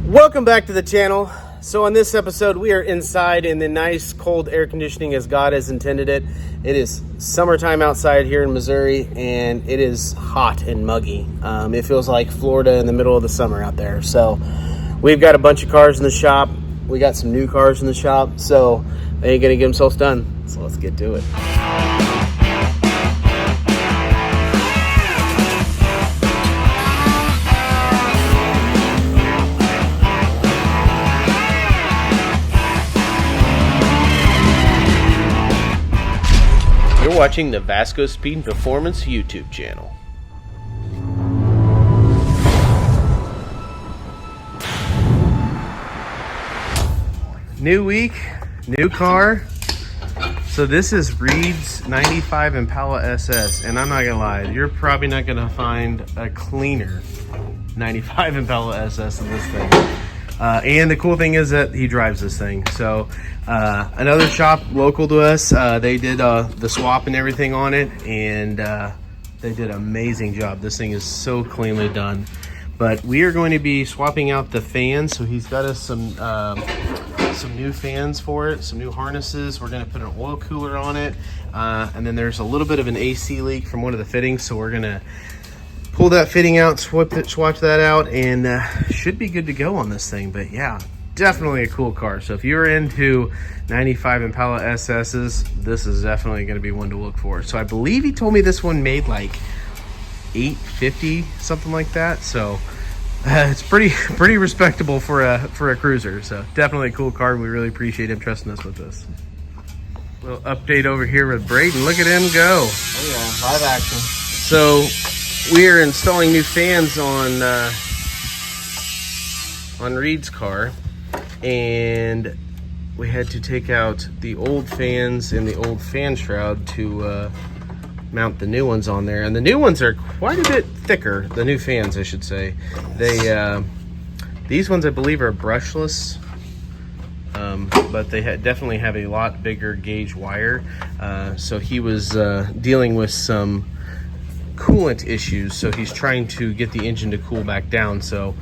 Welcome back to the channel. So on this episode, we are inside in the nice cold air conditioning as God has intended it. It is summertime outside here in Missouri, and it is hot and muggy. It feels like Florida in the middle of the summer out there. So we've got a bunch of cars in the shop. We got some new cars in the shop, so they ain't gonna get themselves done. So let's get to it. You're watching the Vasco Speed and Performance YouTube channel. New week, new car. So this is Reed's 95 Impala SS, and I'm not gonna lie, you're probably not gonna find a cleaner 95 Impala SS than this thing. And the cool thing is that he drives this thing. So another shop local to us, they did the swap and everything on it, and they did an amazing job. This thing is so cleanly done. But we are going to be swapping out the fans. So he's got us some new fans for it, some new harnesses. We're going to put an oil cooler on it, and then there's a little bit of an AC leak from one of the fittings, so we're going to pull that fitting out, swap that out, and should be good to go on this thing. But yeah, definitely a cool car. So if you're into 95 Impala SS's, this is definitely going to be one to look for. So I believe he told me this one made like $850, something like that. So it's pretty respectable for a cruiser. So definitely a cool car. We really appreciate him trusting us with this. Little update over here with Braden. Look at him go. Oh yeah, live action. So we are installing new fans on Reed's car, and we had to take out the old fans and the old fan shroud to mount the new ones on there. And the new ones are quite a bit thicker, the new fans I should say. These ones I believe are brushless, but they definitely have a lot bigger gauge wire. So he was dealing with some coolant issues, so he's trying to get the engine to cool back down. So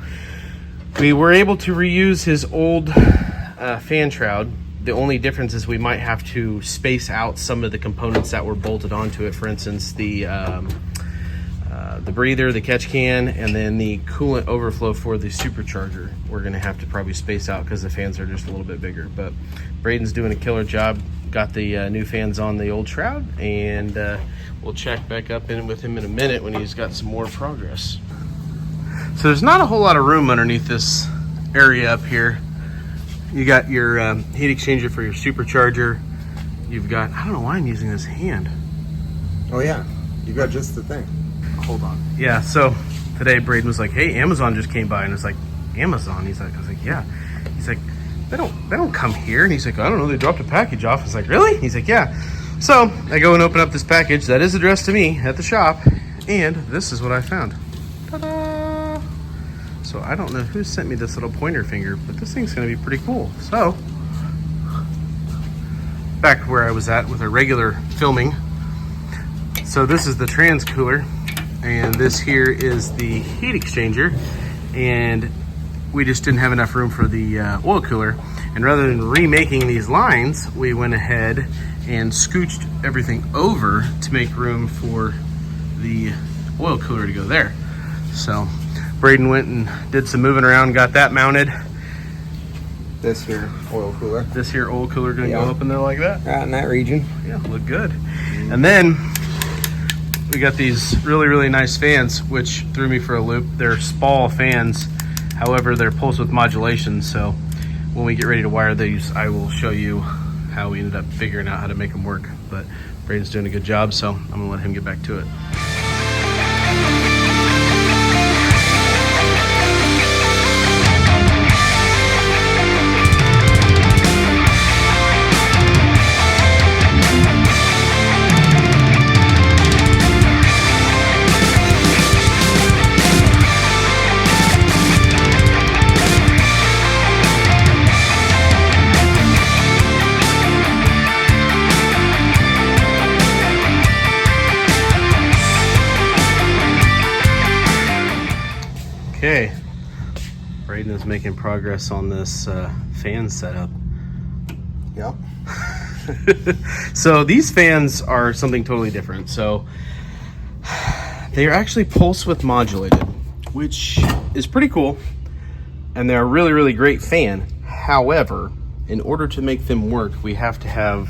we were able to reuse his old fan shroud. The only difference is we might have to space out some of the components that were bolted onto it. For instance, the breather, the catch can, and then the coolant overflow for the supercharger. We're going to have to probably space out because the fans are just a little bit bigger. But Braden's doing a killer job. Got the new fans on the old shroud, and we'll check back up in with him in a minute when he's got some more progress. So there's not a whole lot of room underneath this area up here. You got your heat exchanger for your supercharger. You've got, I don't know why I'm using this hand. Oh yeah, you got just the thing. Hold on. Yeah, so today Braden was like, hey, Amazon just came by. And it's like, Amazon? I was like, yeah. He's like, they don't come here. And he's like, I don't know, they dropped a package off. I was like, really? He's like, yeah. So I go and open up this package that is addressed to me at the shop, and this is what I found. Ta-da! So I don't know who sent me this little pointer finger, but this thing's gonna be pretty cool. So back where I was at with a regular filming. So this is the trans cooler, and this here is the heat exchanger, and we just didn't have enough room for the oil cooler. And rather than remaking these lines, we went ahead and scooched everything over to make room for the oil cooler to go there. So Braden went and did some moving around, got that mounted. This here oil cooler. This here oil cooler gonna go up in there like that? Right in that region. Yeah, look good. And then we got these really nice fans, which threw me for a loop. They're Spall fans, however they're pulse width modulation. So when we get ready to wire these, I will show you how we ended up figuring out how to make them work. But Braden's doing a good job, so I'm gonna let him get back to it. is making progress on this fan setup. Yep. So these fans are something totally different. So they are actually pulse width modulated, which is pretty cool. And they're a really, really great fan. However, in order to make them work, we have to have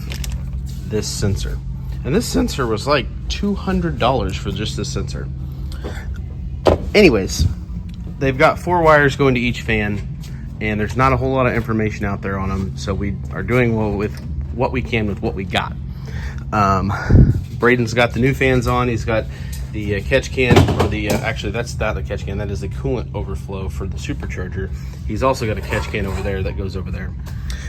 this sensor. And this sensor was like $200 for just this sensor. Anyways, they've got 4 wires going to each fan, and there's not a whole lot of information out there on them. So we are doing well with what we can with what we got. Braden's got the new fans on. He's got the catch can, or the actually that's not the catch can, that is the coolant overflow for the supercharger. He's also got a catch can over there that goes over there.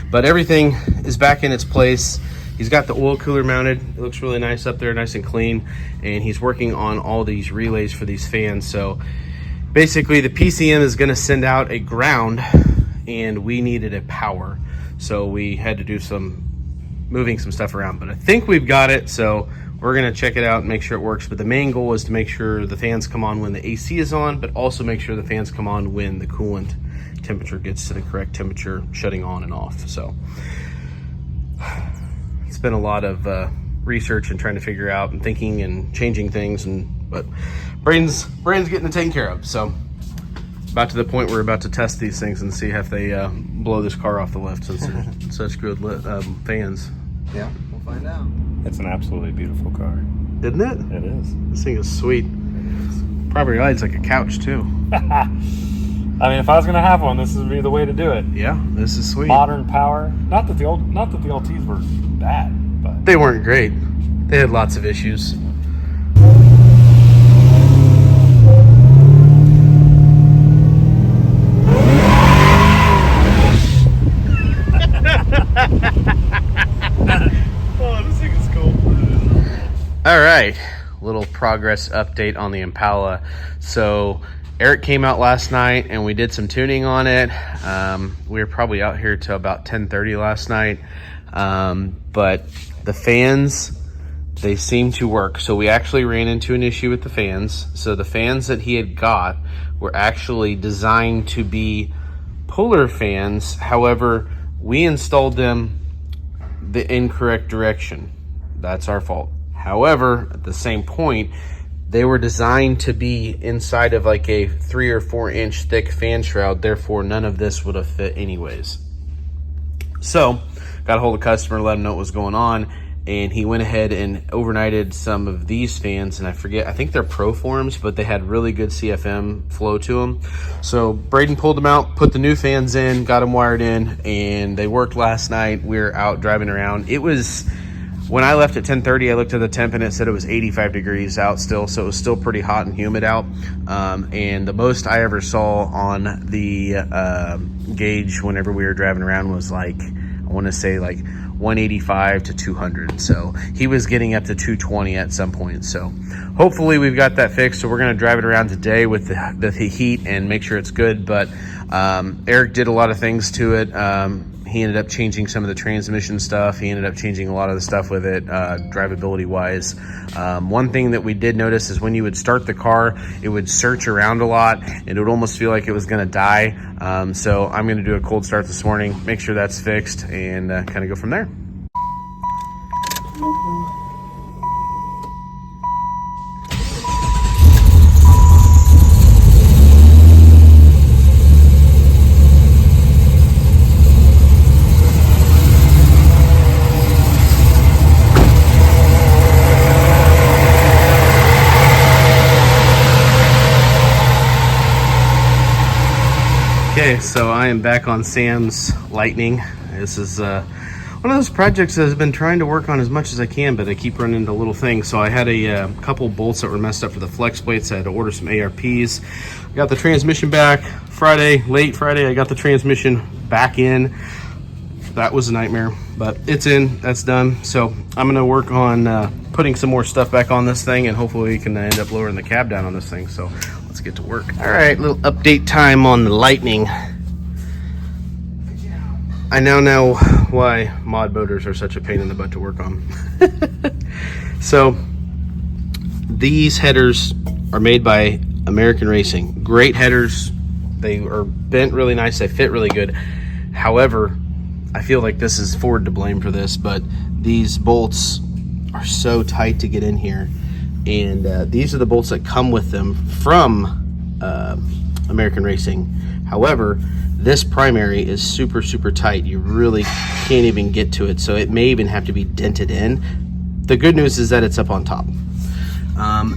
But everything is back in its place. He's got the oil cooler mounted. It looks really nice up there, nice and clean. And he's working on all these relays for these fans. So basically the PCM is gonna send out a ground, and we needed a power. So we had to do some moving some stuff around, but I think we've got it. So we're gonna check it out and make sure it works. But the main goal is to make sure the fans come on when the AC is on, but also make sure the fans come on when the coolant temperature gets to the correct temperature, shutting on and off. So it's been a lot of research and trying to figure out and thinking and changing things, but Braden's getting it taken care of. So about to the point where we're about to test these things and see if they blow this car off the lift, since they're such good fans. Yeah, we'll find out. It's an absolutely beautiful car. Isn't it? It is. This thing is sweet. Probably rides like a couch too. I mean, if I was gonna have one, this would be the way to do it. Yeah, this is sweet. Modern power. Not that the LTs were bad, but They weren't great. They had lots of issues. Oh, this thing is cool. All right, little progress update on the Impala. So Eric came out last night and we did some tuning on it. We were probably out here till about 10:30 last night. But the fans, they seem to work. So we actually ran into an issue with the fans. So the fans that he had got were actually designed to be Polar fans. However, we installed them the incorrect direction. That's our fault. However, at the same point, they were designed to be inside of like a 3 or 4 inch thick fan shroud. Therefore, none of this would have fit anyways. So got a hold of the customer, let him know what was going on, and he went ahead and overnighted some of these fans, and I think they're Proforms, but they had really good CFM flow to them. So Braden pulled them out, put the new fans in, got them wired in, and they worked last night. We were out driving around. It was, when I left at 10:30, I looked at the temp and it said it was 85 degrees out still, so it was still pretty hot and humid out. And the most I ever saw on the gauge whenever we were driving around was like, I want to say like 185 to 200. So he was getting up to 220 at some point. So hopefully we've got that fixed. So we're going to drive it around today with the heat and make sure it's good. But Eric did a lot of things to it. He ended up changing some of the transmission stuff. He ended up changing a lot of the stuff with it, drivability wise. One thing that we did notice is when you would start the car, it would search around a lot and it would almost feel like it was going to die. So I'm going to do a cold start this morning, make sure that's fixed, and kind of go from there. Okay, so I am back on Sam's Lightning. This is one of those projects that I've been trying to work on as much as I can, but I keep running into little things. So I had a couple bolts that were messed up for the flex plates. I had to order some ARPs. I got the transmission back Friday, late Friday. I got the transmission back in. That was a nightmare, but it's in, that's done. So I'm gonna work on putting some more stuff back on this thing, and hopefully we can end up lowering the cab down on this thing. So let's get to work. All right, little update time on the Lightning. I now know why mod motors are such a pain in the butt to work on. So these headers are made by American Racing. Great headers, They are bent really nice. They fit really good. However, I feel like this is Ford to blame for this, but these bolts are so tight to get in here. And these are the bolts that come with them from American Racing. However, this primary is super, super tight. You really can't even get to it, so it may even have to be dented in. The good news is that it's up on top.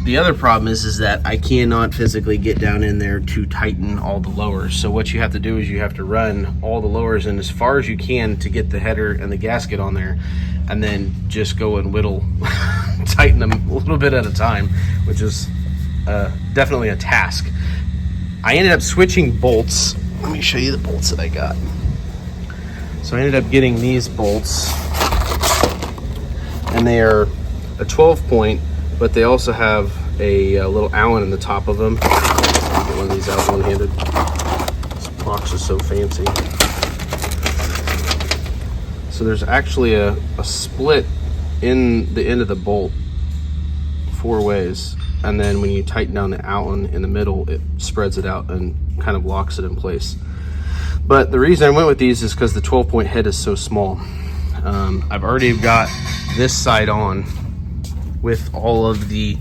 The other problem is that I cannot physically get down in there to tighten all the lowers. So what you have to do is you have to run all the lowers in as far as you can to get the header and the gasket on there, and then just go and whittle, tighten them a little bit at a time, which is definitely a task. I ended up switching bolts. Let me show you the bolts that I got. So I ended up getting these bolts, and they are a 12 point, but they also have a little Allen in the top of them. I'll get one of these out one-handed. This box is so fancy. So there's actually a split in the end of the bolt 4 ways, and then when you tighten down the Allen in the middle, it spreads it out and kind of locks it in place. But the reason I went with these is because the 12-point head is so small. I've already got this side on with all of the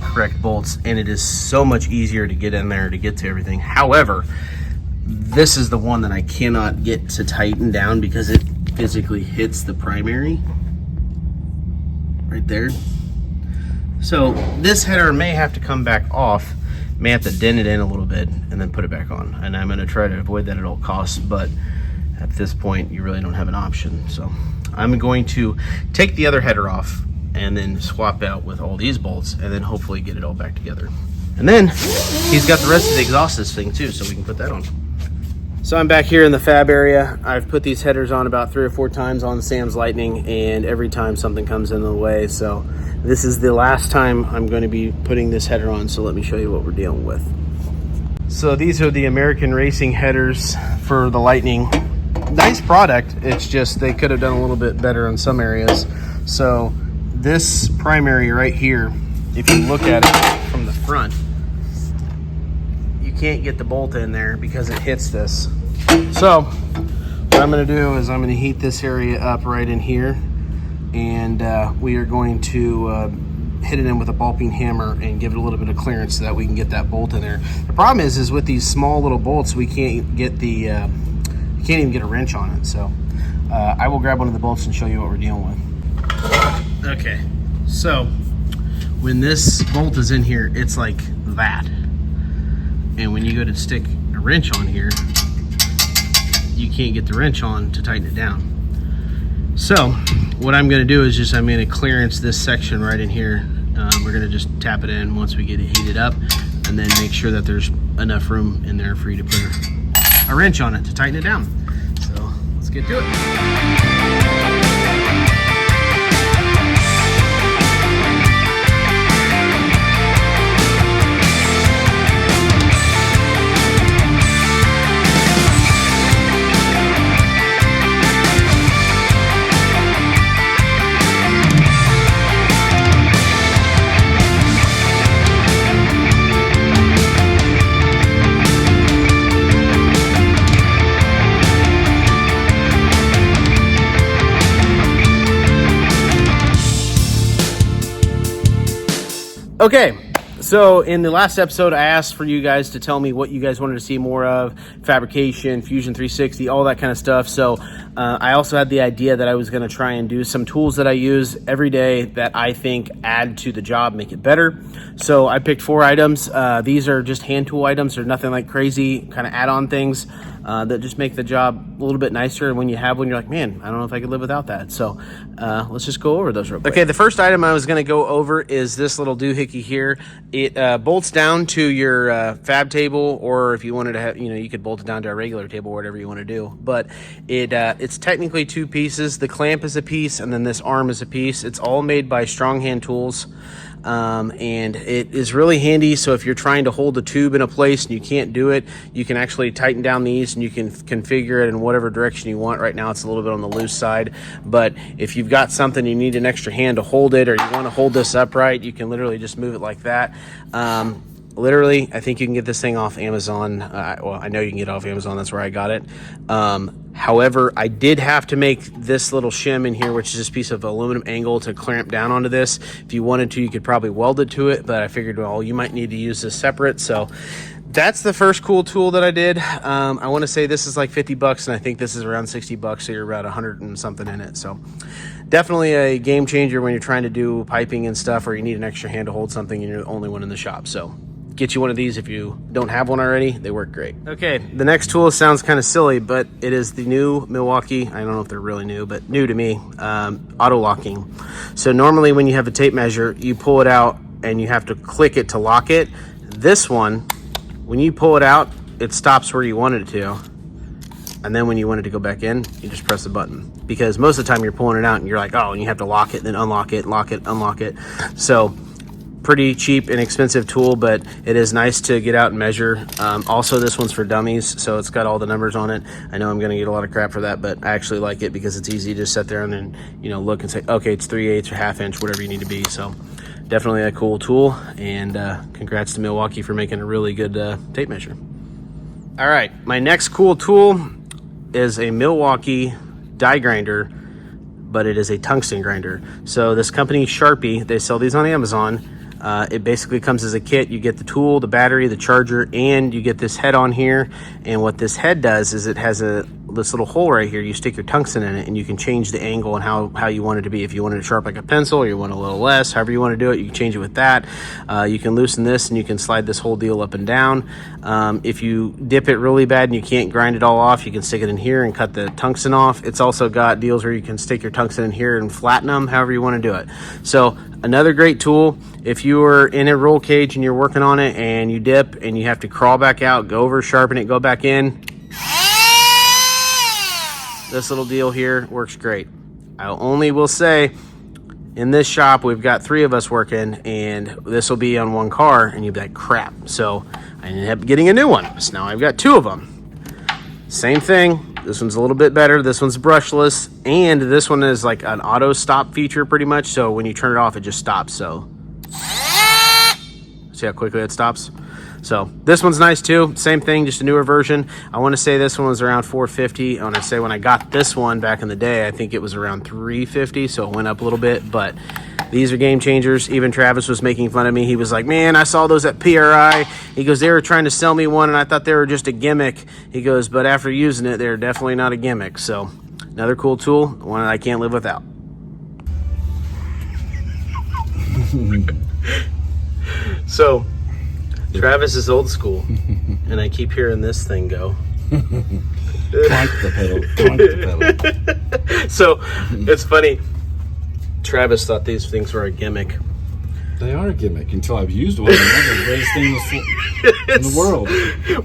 correct bolts, and it is so much easier to get in there to get to everything. However, this is the one that I cannot get to tighten down because it physically hits the primary right there. So this header may have to come back off, may have to dent it in a little bit and then put it back on, and I'm going to try to avoid that at all costs, but at this point you really don't have an option. So I'm going to take the other header off and then swap out with all these bolts, and then hopefully get it all back together. And then he's got the rest of the exhaust this thing too, so we can put that on. So I'm back here in the fab area. I've put these headers on about 3 or 4 times on Sam's Lightning, and every time something comes in the way. So this is the last time I'm going to be putting this header on, so let me show you what we're dealing with. So these are the American Racing headers for the Lightning. Nice product, it's just they could have done a little bit better in some areas. So this primary right here, if you look at it from the front, you can't get the bolt in there because it hits this. So what I'm going to do is I'm going to heat this area up right in here, and we are going to hit it in with a ball peen hammer and give it a little bit of clearance so that we can get that bolt in there. The problem is with these small little bolts, we can't get the you can't even get a wrench on it. So I will grab one of the bolts and show you what we're dealing with. Okay, so when this bolt is in here, it's like that. And when you go to stick a wrench on here, you can't get the wrench on to tighten it down. So what I'm going to do is just I'm going to clearance this section right in here. We're going to just tap it in once we get it heated up, and then make sure that there's enough room in there for you to put a wrench on it to tighten it down. So let's get to it. Okay, so in the last episode, I asked for you guys to tell me what you guys wanted to see more of, fabrication, Fusion 360, all that kind of stuff. So I also had the idea that I was going to try and do some tools that I use every day that I think add to the job, make it better. So I picked 4 items. These are just hand tool items. They're nothing like crazy kind of add-on things that just make the job a little bit nicer. And when you have one, you're like, man, I don't know if I could live without that. So let's just go over those real quick. Okay, the first item I was going to go over is this little doohickey here. It bolts down to your fab table, or if you wanted to have, you could bolt it down to a regular table, whatever you want to do. But it's technically 2 pieces. The clamp is a piece, and then this arm is a piece. It's all made by Strong Hand Tools. And it is really handy. So if you're trying to hold a tube in a place and you can't do it, you can actually tighten down these and you can configure it in whatever direction you want. Right now it's a little bit on the loose side, but if you've got something you need an extra hand to hold it, or you want to hold this upright, you can literally just move it like that. literally, I think you can get this thing off Amazon. Well, I know you can get it off Amazon. That's where I got it. However, I did have to make this little shim in here, which is this piece of aluminum angle to clamp down onto this. If you wanted to, you could probably weld it to it, but I figured, well, you might need to use this separate. So that's the first cool tool that I did. I want to say this is like 50 bucks, and I think this is around 60 bucks, so you're about 100 and something in it. So definitely a game changer when you're trying to do piping and stuff, or you need an extra hand to hold something and you're the only one in the shop. So get you one of these if you don't have one already. They work great. Okay, the next tool sounds kind of silly, but it is the new Milwaukee, I don't know if they're really new, but new to me, auto locking. So normally when you have a tape measure, you pull it out and you have to click it to lock it. This one, when you pull it out, it stops where you wanted it to. And then when you want it to go back in, you just press the button. Because most of the time you're pulling it out and you're like, oh, and you have to lock it, then unlock it, lock it, unlock it. So pretty cheap, inexpensive tool, but it is nice to get out and measure. Also, this one's for dummies, so it's got all the numbers on it. I know I'm going to get a lot of crap for that, but I actually like it because it's easy to sit there and then, you know, look and say, okay, it's 3/8 or ½ inch, whatever you need to be. So definitely a cool tool, and congrats to Milwaukee for making a really good tape measure. All right, my next cool tool is a Milwaukee die grinder, but it is a tungsten grinder. So this company Sharpie, they sell these on Amazon. It basically comes as a kit. You get the tool, the battery, the charger, and you get this head on here. And what this head does is it has this little hole right here. You stick your tungsten in it, and you can change the angle and how you want it to be. If you want it sharp like a pencil, or you want a little less, however you want to do it, you can change it with that. You can loosen this, and you can slide this whole deal up and down. If you dip it really bad and you can't grind it all off, you can stick it in here and cut the tungsten off. It's also got deals where you can stick your tungsten in here and flatten them, however you want to do it. So another great tool. If you are in a roll cage and you're working on it and you dip and you have to crawl back out, go over, sharpen it, go back in, this little deal here works great. I only will say, in this shop, we've got 3 of us working, and this will be on one car, and you'll be like, crap. So I ended up getting a new one. So now I've got 2 of them. Same thing. This one's a little bit better. This one's brushless, and this one is like an auto stop feature pretty much. So when you turn it off, it just stops. So see how quickly it stops? So this one's nice too. Same thing, just a newer version. I want to say this one was around $450. When I say when I got this one back in the day, I think it was around $350. So it went up a little bit, but these are game changers. Even Travis was making fun of me. He was like, man, I saw those at PRI. He goes, they were trying to sell me one and I thought they were just a gimmick. He goes, but after using it, they're definitely not a gimmick. So another cool tool, one that I can't live without. So Travis is old school, and I keep hearing this thing go. Clank the pedal. Clank the pedal. So it's funny. Travis thought these things were a gimmick. They are a gimmick until I've used one. And they're the greatest thing in the world.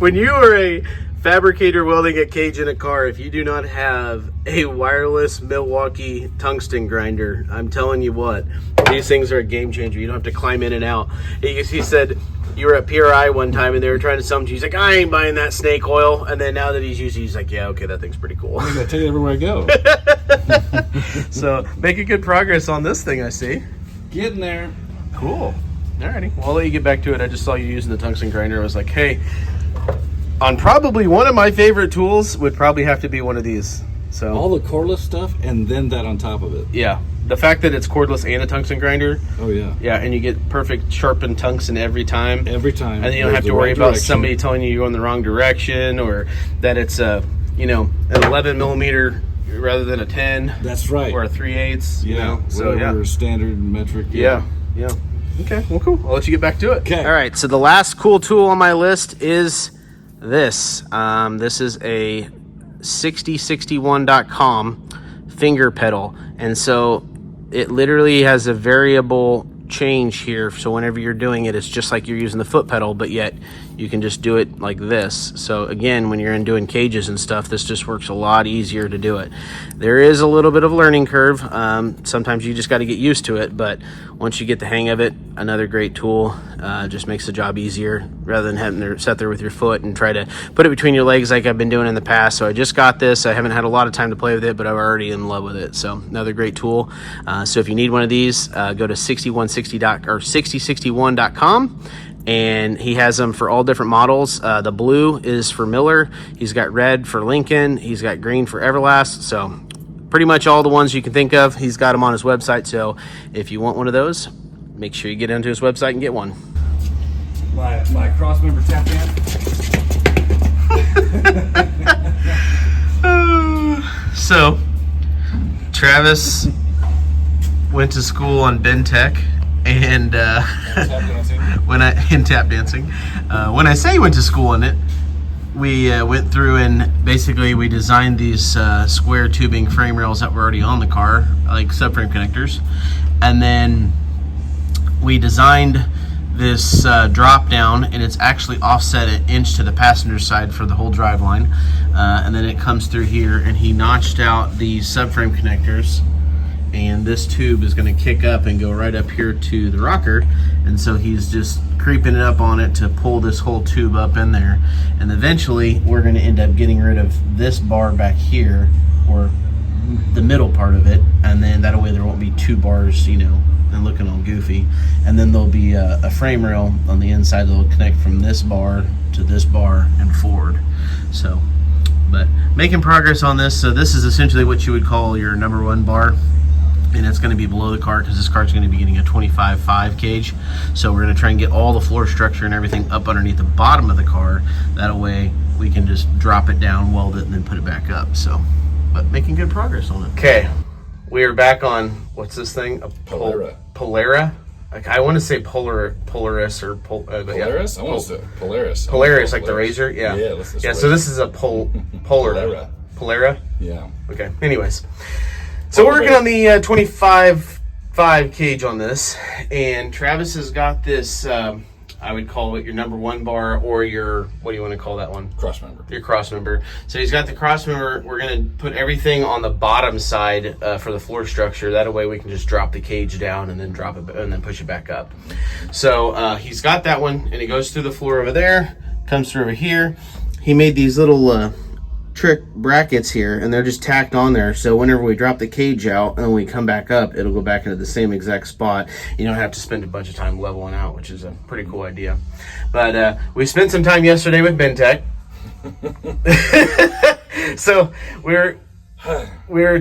When you are a fabricator welding a cage in a car, if you do not have a wireless Milwaukee tungsten grinder, I'm telling you what, these things are a game changer. You don't have to climb in and out. He said you were at PRI one time and they were trying to sell him to you. He's like, I ain't buying that snake oil. And then now that he's using it, he's like, yeah, okay, that thing's pretty cool. I'm going to take it everywhere I go. So making good progress on this thing, I see. Getting there. Cool. Alrighty. Well, I'll let you get back to it. I just saw you using the tungsten grinder. I was like, hey, on probably one of my favorite tools would probably have to be one of these. So all the cordless stuff and then that on top of it. Yeah. The fact that it's cordless and a tungsten grinder. Oh, yeah. Yeah, and you get perfect sharpened tungsten every time. Every time. And then you don't have to worry about somebody telling you you're going the wrong direction, or that it's an 11 millimeter rather than a 10. That's right. Or a 3/8. Yeah. You know? So, yeah. Standard metric. Yeah. Okay, well, cool. I'll let you get back to it. Okay. All right, so the last cool tool on my list is this. This is a 6061.com finger pedal. And so it literally has a variable change here. So whenever you're doing it, it's just like you're using the foot pedal, but yet you can just do it like this. So again, when you're doing cages and stuff, this just works a lot easier to do it. There is a little bit of a learning curve. Sometimes you just got to get used to it, but once you get the hang of it, another great tool. Just makes the job easier rather than having to sit there with your foot and try to put it between your legs like I've been doing in the past. So I just got this. I haven't had a lot of time to play with it, but I'm already in love with it. So another great tool. So if you need one of these, go to 6061.com and he has them for all different models. The blue is for Miller. He's got red for Lincoln. He's got green for Everlast. So pretty much all the ones you can think of, he's got them on his website. So if you want one of those, make sure you get into his website and get one. My cross member tap in. So Travis went to school on Ben Tech, and when I say he went to school on it, we went through and basically we designed these square tubing frame rails that were already on the car, like subframe connectors, and then we designed this drop down, and it's actually offset an inch to the passenger side for the whole drive line, and then it comes through here, and he notched out these subframe connectors, and this tube is going to kick up and go right up here to the rocker, and so he's just creeping it up on it to pull this whole tube up in there, and eventually we're going to end up getting rid of this bar back here, or the middle part of it, and then that way there won't be two bars, you know, and looking all goofy. And then there'll be a frame rail on the inside that'll connect from this bar to this bar and forward. So, but making progress on this. So this is essentially what you would call your number one bar, and it's going to be below the car because this car's going to be getting a 25.5 cage. So we're going to try and get all the floor structure and everything up underneath the bottom of the car. That way we can just drop it down, weld it, and then put it back up. So, but making good progress on it. Okay, we are back on, what's this thing? A Polara. Polara? Like, I want to say Polaris or Polaris? Yeah. I want to say Polaris. Polaris, like the razor? Yeah. Yeah, Yeah, so this is a Polara. Polara? Yeah. Okay, anyways. So we're working on the 25.5 cage on this, and Travis has got this, I would call it your number one bar, or your, what do you want to call that one? Cross member. Your cross member. So he's got the cross member. We're going to put everything on the bottom side for the floor structure. That way we can just drop the cage down and then drop it and then push it back up. So he's got that one, and it goes through the floor over there, comes through over here. He made these little trick brackets here, and they're just tacked on there, so whenever we drop the cage out and we come back up, it'll go back into the same exact spot. You don't have to spend a bunch of time leveling out, which is a pretty cool idea. But we spent some time yesterday with Ben Tech. So we're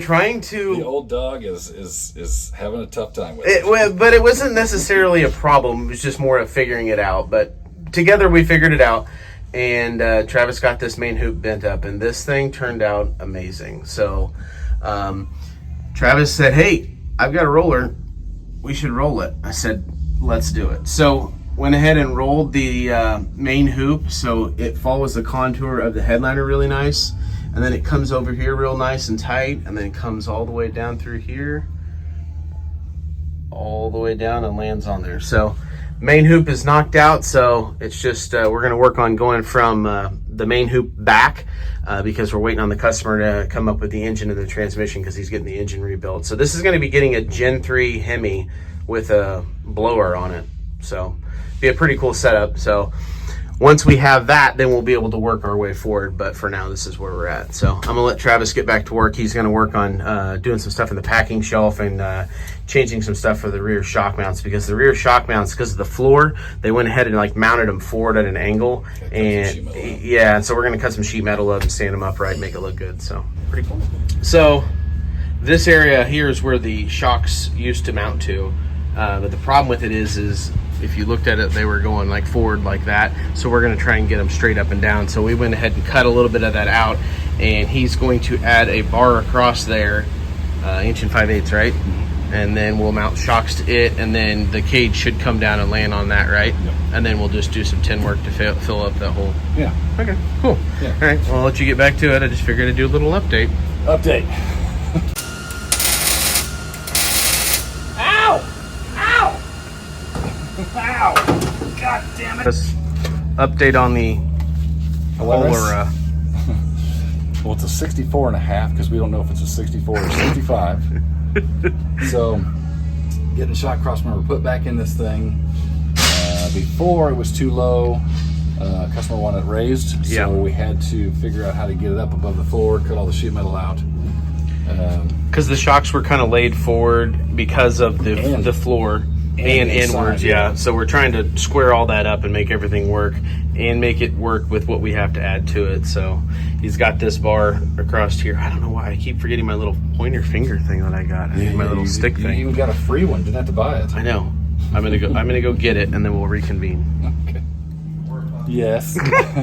trying to, the old dog is having a tough time with it. But it wasn't necessarily a problem, it was just more of figuring it out. But together we figured it out. And Travis got this main hoop bent up, and this thing turned out amazing. So Travis said, hey, I've got a roller. We should roll it. I said, let's do it. So went ahead and rolled the main hoop so it follows the contour of the headliner really nice. And then it comes over here real nice and tight, and then it comes all the way down through here, all the way down and lands on there. So main hoop is knocked out, so it's just we're going to work on going from the main hoop back because we're waiting on the customer to come up with the engine and the transmission because he's getting the engine rebuilt. So this is going to be getting a Gen 3 Hemi with a blower on it, so be a pretty cool setup. So once we have that, then we'll be able to work our way forward, but for now this is where we're at. So I'm gonna let Travis get back to work. He's gonna work on doing some stuff in the packing shelf and changing some stuff for the rear shock mounts, because the rear shock mounts, because of the floor, they went ahead and like mounted them forward at an angle, and yeah, so we're gonna cut some sheet metal up and stand them upright and make it look good. So pretty cool. So this area here is where the shocks used to mount to, but the problem with it is if you looked at it, they were going like forward like that. So we're going to try and get them straight up and down. So we went ahead and cut a little bit of that out, and he's going to add a bar across there, 1 5/8", right? And then we'll mount shocks to it, and then the cage should come down and land on that, right? Yep. And then we'll just do some tin work to fill up that hole. Yeah. Okay, cool. Yeah. All right, well, I'll let you get back to it. I just figured I'd do a little update. Update. Ow! God damn it! Update on the Polara. Well, it's a 64 and a half because we don't know if it's a 64 or 65. So, getting the shock cross member put back in this thing. Before it was too low. Customer wanted it raised, so we had to figure out how to get it up above the floor, cut all the sheet metal out. Because the shocks were kind of laid forward because of the floor. and inside, inwards, yeah. So we're trying to square all that up and make everything work and make it work with what we have to add to it. So he's got this bar across here. I don't know why I keep forgetting my little pointer finger thing that I got. I need my little stick thing. You even got a free one. Didn't have to buy it. I know. I'm gonna go get it, and then we'll reconvene. Okay. Yes.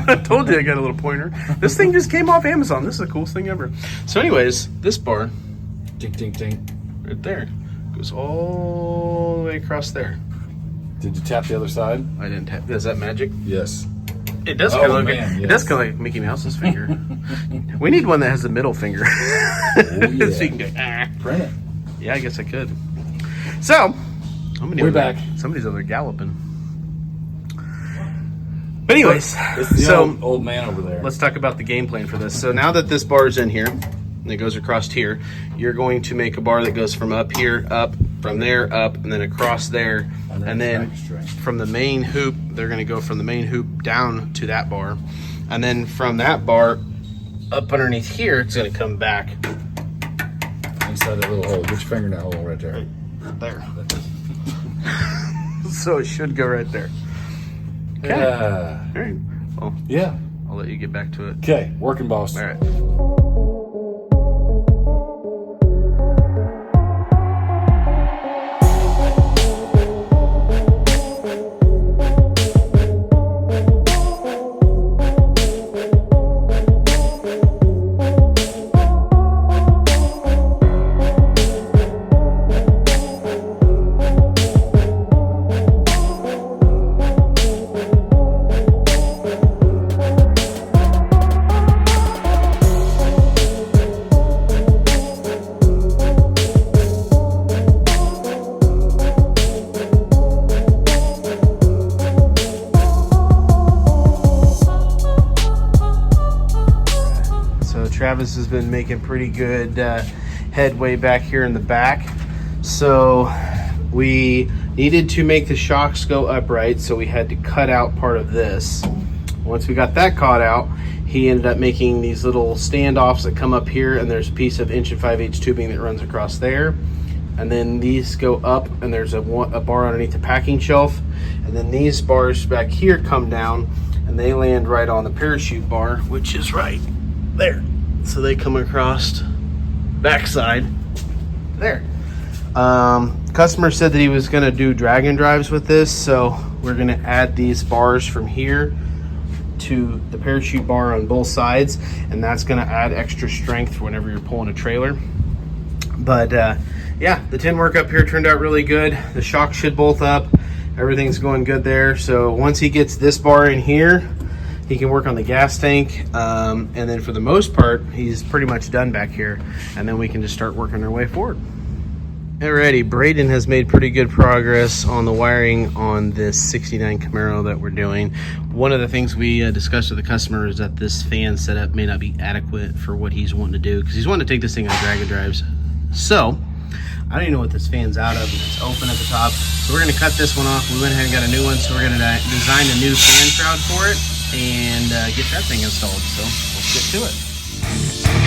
I told you I got a little pointer. This thing just came off Amazon. This is the coolest thing ever. So anyways, this bar, Ding, ding, ding. right there, goes all the way across there. Did you tap the other side? I didn't tap. Is that magic? Yes. It does Oh, kind of look. man, It yes. does kind of like Mickey Mouse's finger. We need one that has the middle finger. yeah. So you can go, ah. Print it. Yeah, I guess I could. So, We're back. Somebody's over there galloping. But anyways, It's the so old man over there. let's talk about the game plan for this. So now that this bar is in here, and it goes across here, you're going to make a bar that goes from up here, up, from there, up, and then across there. And then back straight. from the main hoop, they're going to go from the main hoop down to that bar. And then from that bar, up underneath here, it's going to come back Inside that little hole. Get your finger in that hole right there. there. So it should go right there. Okay. Yeah. All right. Well, Yeah. I'll let you get back to it. Okay. Working boss. All right. Travis has been making pretty good headway back here in the back. So we needed to make the shocks go upright, so we had to cut out part of this. Once we got that cut out, he ended up making these little standoffs that come up here, and there's a piece of 1 5/8 tubing that runs across there. And then these go up, and there's a bar underneath the packing shelf. And then these bars back here come down, and they land right on the parachute bar, which is right there. So they come across backside there. Customer said that he was going to do drag and drives with this, so we're going to add these bars from here to the parachute bar on both sides, and that's going to add extra strength for whenever you're pulling a trailer. But yeah, the tin work up here turned out really good. The shocks should bolt up. Everything's going good there. So once he gets this bar in here, he can work on the gas tank, and then for the most part, he's pretty much done back here, and then we can just start working our way forward. Alrighty, Braden has made pretty good progress on the wiring on this 69 Camaro that we're doing. One of the things we discussed with the customer is that this fan setup may not be adequate for what he's wanting to do, because he's wanting to take this thing on drag and drives. So I don't even know what this fan's out of. It's open at the top. So we're going to cut this one off. We went ahead and got a new one, so we're going to design a new fan shroud for it and get that thing installed. So let's get to it.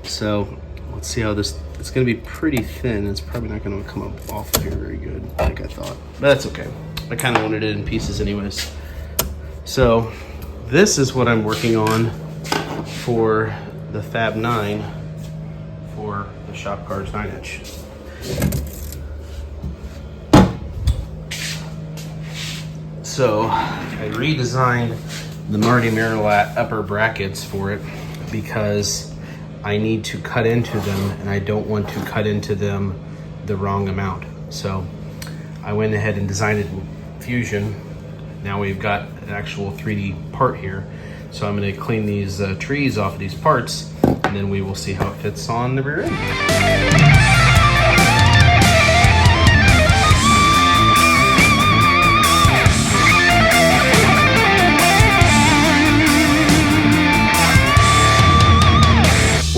So let's see how this, it's going to be pretty thin. It's probably not going to come up off of here very good, like I thought. But that's okay. I kind of wanted it in pieces anyways. So this is what I'm working on for the Fab 9 for the Shop Cars 9-inch. So I redesigned the Marty Marilat upper brackets for it because I need to cut into them, and I don't want to cut into them the wrong amount. So I went ahead and designed it in Fusion. Now we've got an actual 3D part here. So I'm going to clean these trees off of these parts, and then we will see how it fits on the rear end.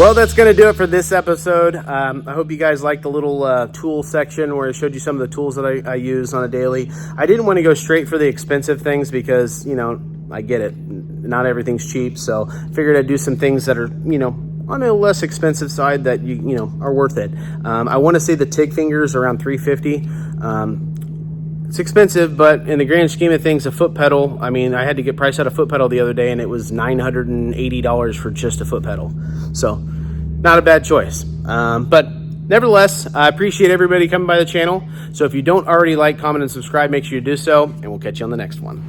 Well, that's going to do it for this episode. I hope you guys liked the little tool section where I showed you some of the tools that I use on a daily. I didn't want to go straight for the expensive things because, you know, I get it. Not everything's cheap. So I figured I'd do some things that are, you know, on a less expensive side that, you know, are worth it. I want to say the TIG fingers around $350. It's expensive, but in the grand scheme of things, a foot pedal, I mean, I had to get priced out a foot pedal the other day, and it was $980 for just a foot pedal. So, not a bad choice. But nevertheless, I appreciate everybody coming by the channel. So if you don't already like, comment, and subscribe, make sure you do so, and we'll catch you on the next one.